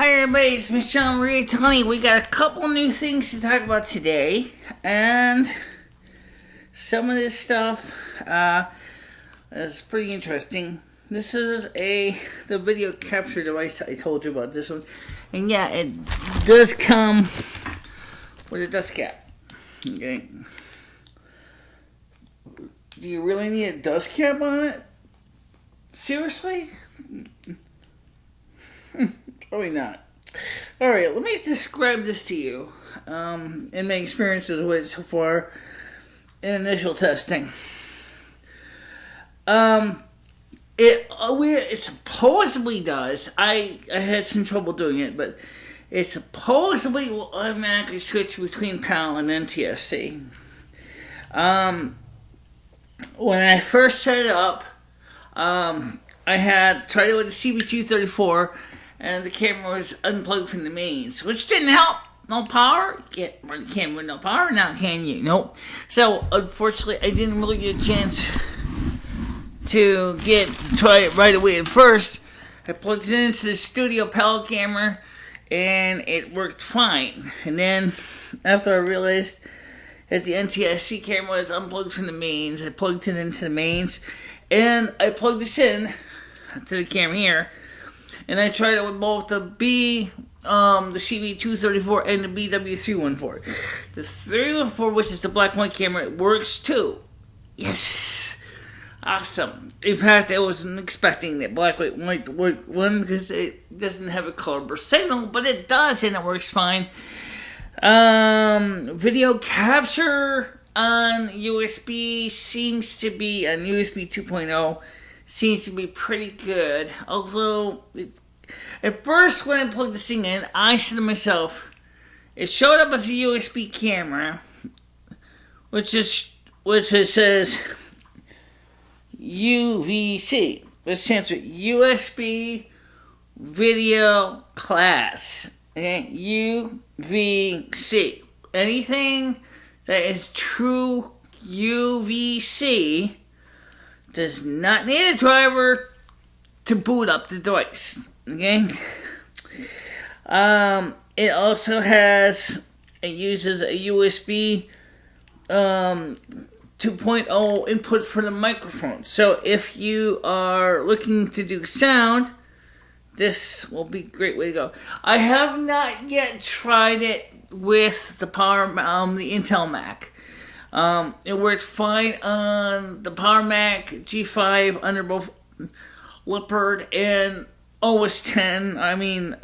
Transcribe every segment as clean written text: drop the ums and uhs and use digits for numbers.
Hi everybody, it's MicheleMarieDalene. We got a couple new things to talk about today, and some of this stuff is pretty interesting. This is the video capture device I told you about, this one, and yeah, it does come with a dust cap. Okay, do you really need a dust cap on it? Seriously? Probably not. Alright, let me describe this to you and my experiences with it so far in initial testing. It supposedly does. I had some trouble doing it, but it supposedly will automatically switch between PAL and NTSC. When I first set it up, I had tried it with the CB234, and the camera was unplugged from the mains, which didn't help. No power. Can't run the camera with no power now, can you? Nope. So, unfortunately, I didn't really get a chance to try it right away at first. I plugged it into the studio PAL camera, and it worked fine. And then, after I realized that the NTSC camera was unplugged from the mains, I plugged it into the mains, and I plugged this in to the camera here, and I tried it with both the CB234 and the BW314. The 314, which is the black and white camera, it works too. Yes! Awesome. In fact, I wasn't expecting that black and white one because it doesn't have a color burst signal, but it does, and it works fine. Video capture on USB seems to be, on USB 2.0, seems to be pretty good. Although, at first when I plugged this thing in, I said to myself, it showed up as a USB camera, which says UVC, which stands for USB Video Class. Okay, UVC. Anything that is true UVC does not need a driver to boot up the device. Okay? It also uses a USB 2.0 input for the microphone. So if you are looking to do sound, this will be a great way to go. I have not yet tried it with the the Intel Mac. It works fine on the Power Mac G5 under both Leopard and OS 10. And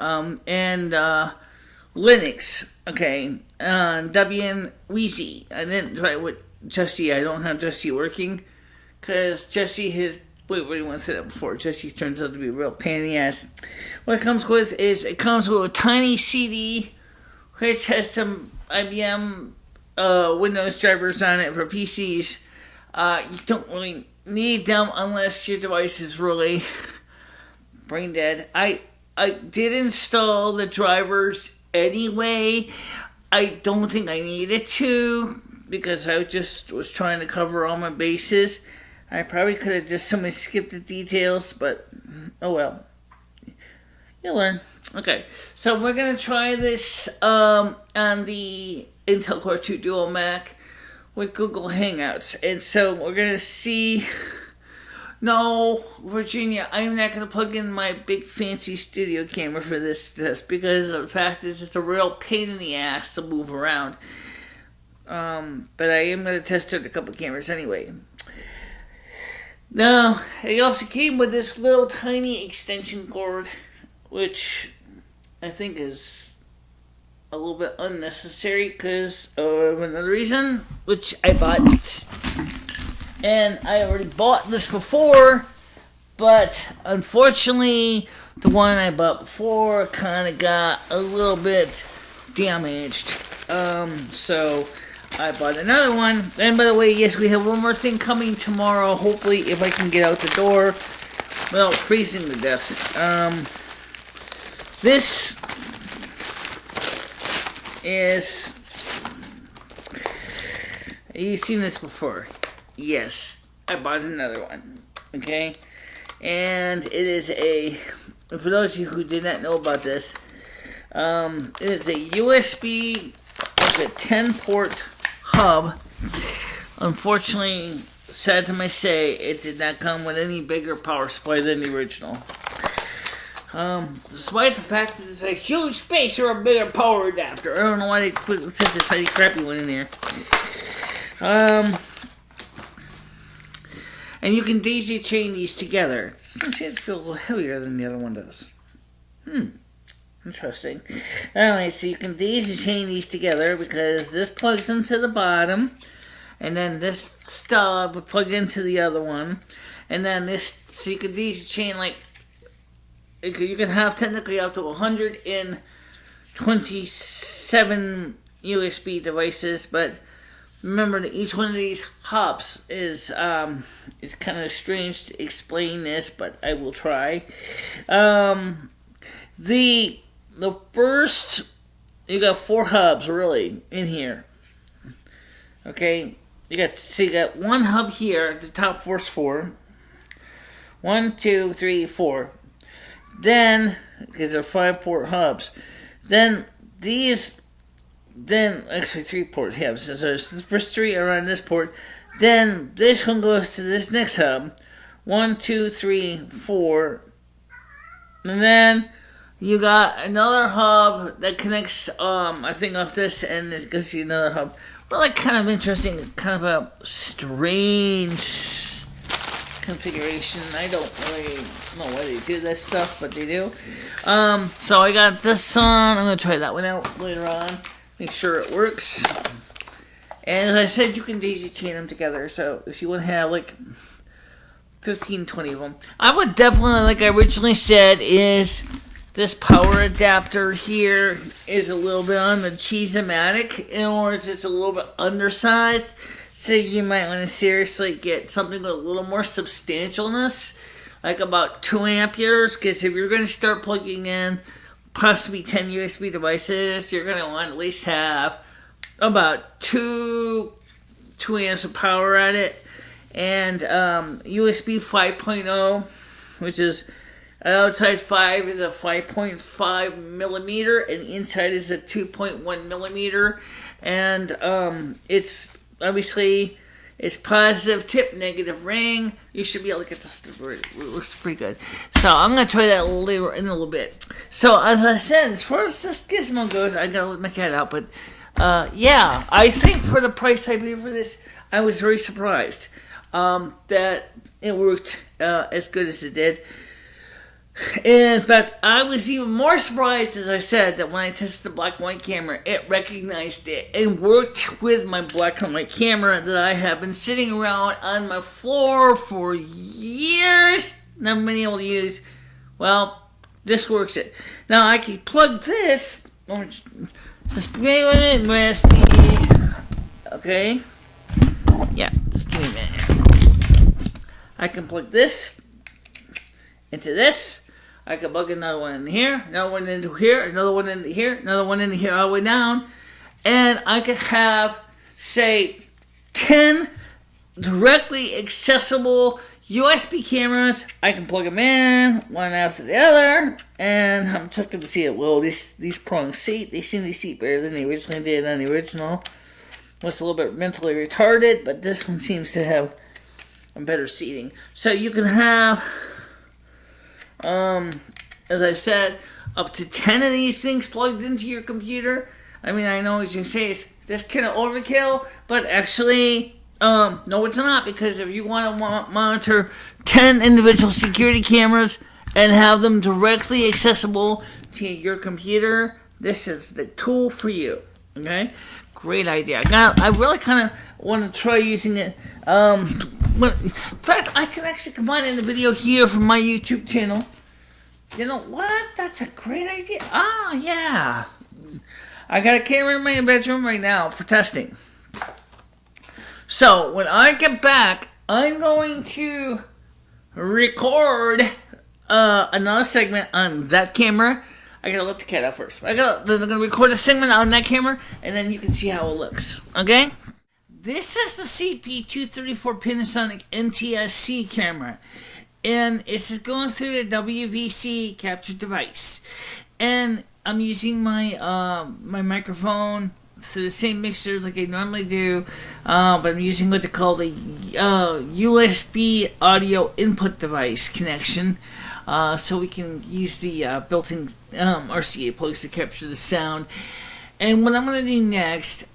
Linux. Okay, Debian Wheezy. I didn't try it with Jesse. I don't have Jesse working because Jesse has. Wait, what do you want to say that before? Jesse turns out to be a real pain in the ass. What it comes with is a tiny CD, which has some IBM Windows drivers on it for PCs. You don't really need them unless your device is really brain dead. I did install the drivers anyway. I don't think I needed to because I just was trying to cover all my bases. I probably could have just skipped the details, but oh well. You'll learn. Okay, so we're going to try this on the Intel Core 2 Duo Mac with Google Hangouts. And so we're going to see... No, Virginia, I'm not going to plug in my big fancy studio camera for this test because the fact is it's a real pain in the ass to move around. But I am going to test it with a couple cameras anyway. Now, it also came with this little tiny extension cord, which I think is a little bit unnecessary because of another reason, which I bought. And I already bought this before, but unfortunately, the one I bought before kind of got a little bit damaged. So I bought another one. And by the way, yes, we have one more thing coming tomorrow. Hopefully, if I can get out the door without freezing to death. This is... You've seen this before. Yes, I bought another one. Okay? And it is for those of you who did not know about this, It's a USB with a 10-port hub. Unfortunately, sad to my say, it did not come with any bigger power supply than the original. Despite the fact that there's a huge space or a bigger power adapter. I don't know why they put such a tiny crappy one in there. And you can daisy chain these together. It seems to feel a little heavier than the other one does. Interesting. Anyway, so you can daisy chain these together because this plugs into the bottom, and then this stub would plug into the other one, and then this, so you can daisy chain like, you can have technically up to 127 USB devices, but remember that each one of these hubs is kind of strange to explain this, but I will try. The first, you got 4 hubs really in here. Okay, you got one hub here. The top 4's 4. 1, 2, 3, 4. Then, because they're 5-port hubs. Then actually 3-port hubs. So there's the first 3 are on this port. Then this one goes to this next hub. 1, 2, 3, 4. And then you got another hub that connects, I think off this end, it goes to another hub. Well, like kind of interesting, kind of a strange configuration. I don't really know why they do this stuff, but they do. So I got this on. I'm going to try that one out later on. Make sure it works. And as I said, you can daisy chain them together. So if you want to have like 15, 20 of them. I would definitely, like I originally said, is this power adapter here is a little bit on the cheese-o-matic. In other words, it's a little bit undersized. So you might want to seriously get something with a little more substantialness, like about 2 amperes, because if you're going to start plugging in possibly 10 USB devices, you're going to want to at least have about 2 amps of power at it. And USB 5.0, which is outside 5 is a 5.5 millimeter, and inside is a 2.1 millimeter. And it's obviously it's positive tip, negative ring. You should be able to get this. It looks pretty good. So I'm gonna try that later in a little bit. So as I said, as far as this gizmo goes, I gotta let my cat out. But yeah, I think for the price I paid for this, I was very surprised that it worked as good as it did. In fact, I was even more surprised, as I said, that when I tested the black and white camera, it recognized it and worked with my black and white camera that I have been sitting around on my floor for years, never been able to use. Well, this works it. Now I can plug this. Just bear with me, Rusty. Okay. Yeah, just give me a minute. I can plug this into this. I can plug another one in here, another one into here, another one into here, another one into here, all the way down. And I could have, say, 10 directly accessible USB cameras. I can plug them in, one after the other, and I'm checking to see it. Well, these prongs seat, they seem to seat better than they originally did on the original. It's a little bit mentally retarded, but this one seems to have a better seating. So you can have, as I said, up to 10 of these things plugged into your computer. I mean, I know as you say, that's kind of overkill, but actually, no, it's not, because if you want to monitor 10 individual security cameras and have them directly accessible to your computer, this is the tool for you. Okay? Great idea. I really kind of want to try using it. In fact, I can actually combine it in the video here from my YouTube channel. You know what? That's a great idea. Ah, yeah. I got a camera in my bedroom right now for testing. So, when I get back, I'm going to record another segment on that camera. I gotta let the cat out first. I'm gonna record a segment on that camera, and then you can see how it looks. Okay? This is the CP234 Panasonic NTSC camera, and it's going through the WVC capture device. And I'm using my my microphone through the same mixer like I normally do, but I'm using what they call the USB audio input device connection, so we can use the built-in RCA plugs to capture the sound. And what I'm going to do next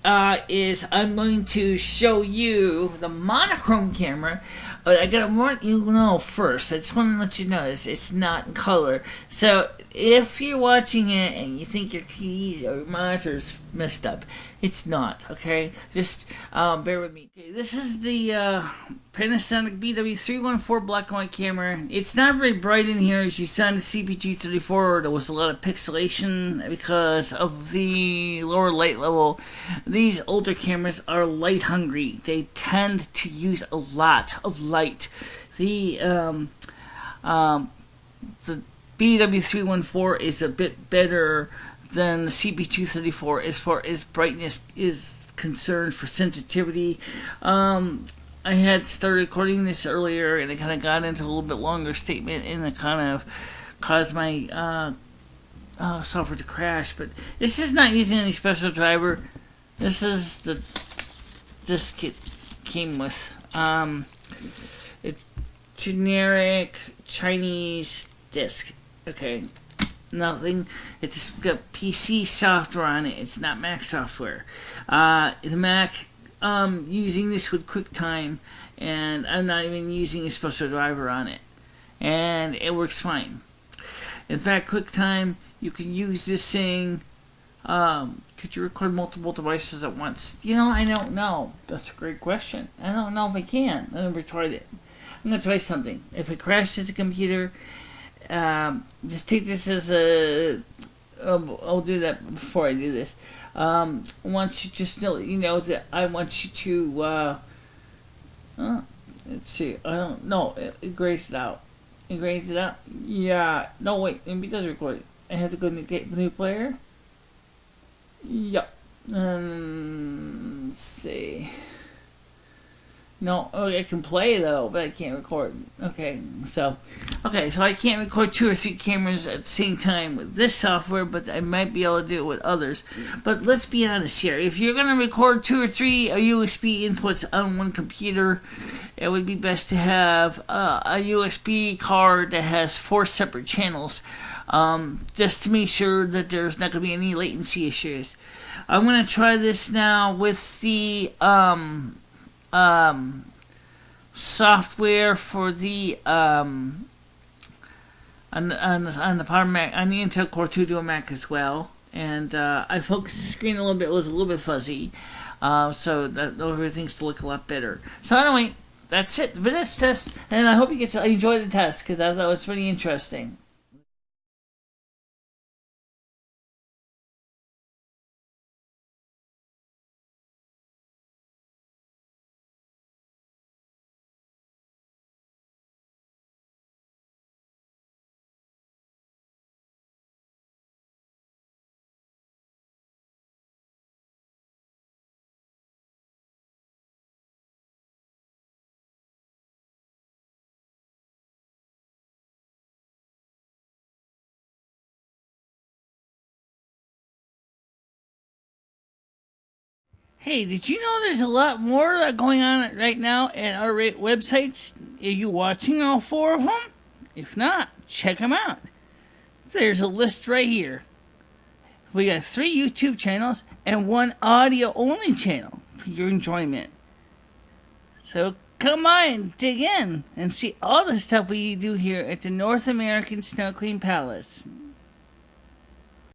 is I'm going to show you the monochrome camera. But I gotta want you to know first. I just want to let you know this. It's not in color. So if you're watching it and you think your keys or your monitor's messed up, it's not. Okay, just bear with me. Okay, this is the Panasonic BW314 black and white camera. It's not very bright in here, as you saw in the CP234. There was a lot of pixelation because of the lower light level. These older cameras are light hungry. They tend to use a lot of light. The BW314 is a bit better than the CP234 as far as brightness is concerned for sensitivity. I had started recording this earlier and I kind of got into a little bit longer statement and it kind of caused my software to crash. But this is not using any special driver. This is the disc it came with. A generic Chinese disc. Okay, nothing. It's got PC software on it. It's not Mac software. The Mac, using this with QuickTime, and I'm not even using a special driver on it, and it works fine. In fact, QuickTime, you can use this thing. Could you record multiple devices at once? You know, I don't know. That's a great question. I don't know if I can. I never tried it. I'm going to try something. If it crashes the computer, just take this as a... I'll do that before I do this. I want you to just know, that I want you to... let's see. I don't know. It grazed it out. It grazed it out? Yeah. No, wait. Maybe it does record it. I have to go and get the new player? Yep. Let's see. No, I can play though, but I can't record. Okay, so I can't record 2 or 3 cameras at the same time with this software, but I might be able to do it with others. But let's be honest here. If you're gonna record 2 or 3 USB inputs on one computer, it would be best to have a USB card that has 4 separate channels, just to make sure that there's not gonna be any latency issues. I'm gonna try this now with the software for the on the Power Mac, on the Intel Core 2 Dual Mac as well, and I focused the screen a little bit. It was a little bit fuzzy, so that everything's to look a lot better. So anyway, that's it for this test, and I hope you get to enjoy the test because I thought it was pretty interesting. Hey, did you know there's a lot more going on right now at our websites? Are you watching all 4 of them? If not, check them out. There's a list right here. We got 3 YouTube channels and 1 audio-only channel for your enjoyment. So come on, dig in and see all the stuff we do here at the North American Snow Queen Palace.